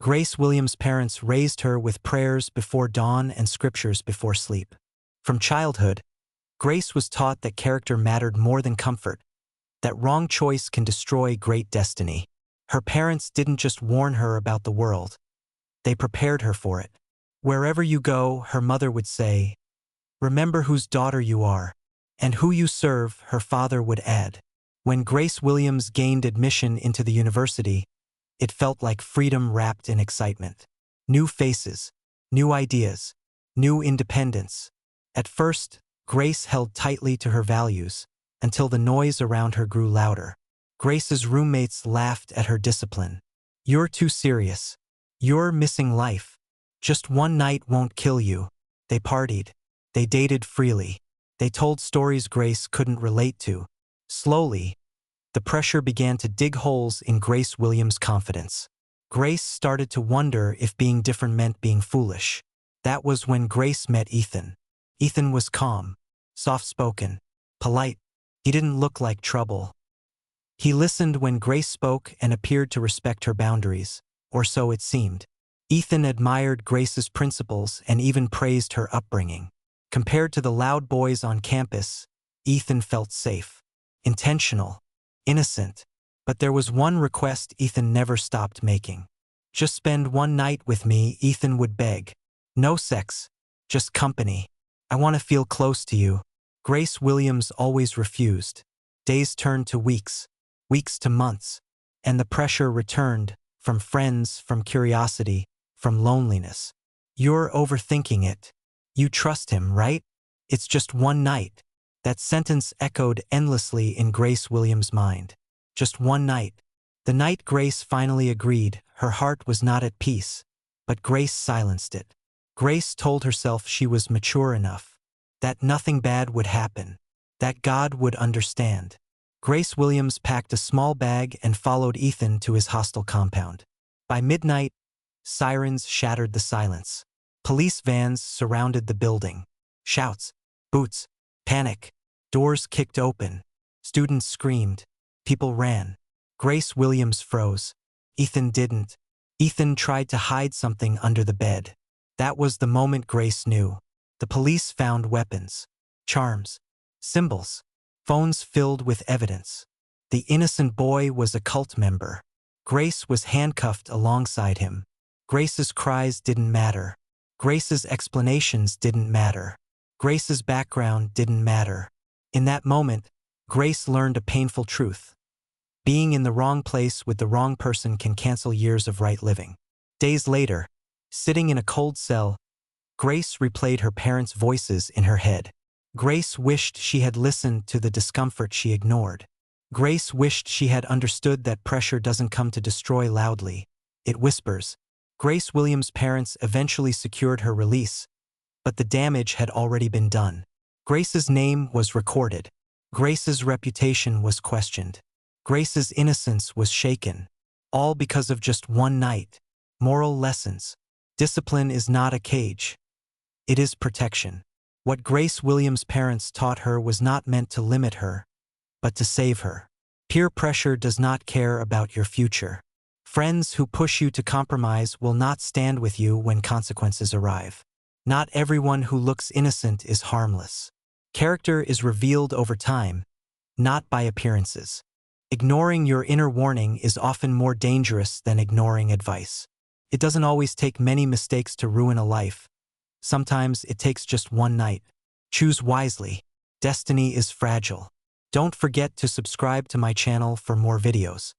Grace Williams' parents raised her with prayers before dawn and scriptures before sleep. From childhood, Grace was taught that character mattered more than comfort, that wrong choice can destroy great destiny. Her parents didn't just warn her about the world, they prepared her for it. Wherever you go, her mother would say, "Remember whose daughter you are," and "who you serve," her father would add. When Grace Williams gained admission into the university, it felt like freedom wrapped in excitement. New faces, new ideas, new independence. At first, Grace held tightly to her values, until the noise around her grew louder. Grace's roommates laughed at her discipline. "You're too serious. You're missing life. Just one night won't kill you." They partied. They dated freely. They told stories Grace couldn't relate to. Slowly, the pressure began to dig holes in Grace Williams' confidence. Grace started to wonder if being different meant being foolish. That was when Grace met Ethan. Ethan was calm, soft-spoken, polite. He didn't look like trouble. He listened when Grace spoke and appeared to respect her boundaries, or so it seemed. Ethan admired Grace's principles and even praised her upbringing. Compared to the loud boys on campus, Ethan felt safe, intentional, innocent. But there was one request Ethan never stopped making. "Just spend one night with me," Ethan would beg. "No sex, just company. I want to feel close to you." Grace Williams always refused. Days turned to weeks, weeks to months, and the pressure returned, from friends, from curiosity, from loneliness. "You're overthinking it. You trust him, right? It's just one night." That sentence echoed endlessly in Grace Williams' mind. Just one night. The night Grace finally agreed, her heart was not at peace, but Grace silenced it. Grace told herself she was mature enough, that nothing bad would happen, that God would understand. Grace Williams packed a small bag and followed Ethan to his hostel compound. By midnight, sirens shattered the silence. Police vans surrounded the building. Shouts, boots, panic. Doors kicked open. Students screamed. People ran. Grace Williams froze. Ethan didn't. Ethan tried to hide something under the bed. That was the moment Grace knew. The police found weapons, charms, symbols, phones filled with evidence. The innocent boy was a cult member. Grace was handcuffed alongside him. Grace's cries didn't matter. Grace's explanations didn't matter. Grace's background didn't matter. In that moment, Grace learned a painful truth. Being in the wrong place with the wrong person can cancel years of right living. Days later, sitting in a cold cell, Grace replayed her parents' voices in her head. Grace wished she had listened to the discomfort she ignored. Grace wished she had understood that pressure doesn't come to destroy loudly. It whispers. Grace Williams' parents eventually secured her release, but the damage had already been done. Grace's name was recorded. Grace's reputation was questioned. Grace's innocence was shaken. All because of just one night. Moral lessons. Discipline is not a cage. It is protection. What Grace Williams' parents taught her was not meant to limit her, but to save her. Peer pressure does not care about your future. Friends who push you to compromise will not stand with you when consequences arrive. Not everyone who looks innocent is harmless. Character is revealed over time, not by appearances. Ignoring your inner warning is often more dangerous than ignoring advice. It doesn't always take many mistakes to ruin a life. Sometimes it takes just one night. Choose wisely. Destiny is fragile. Don't forget to subscribe to my channel for more videos.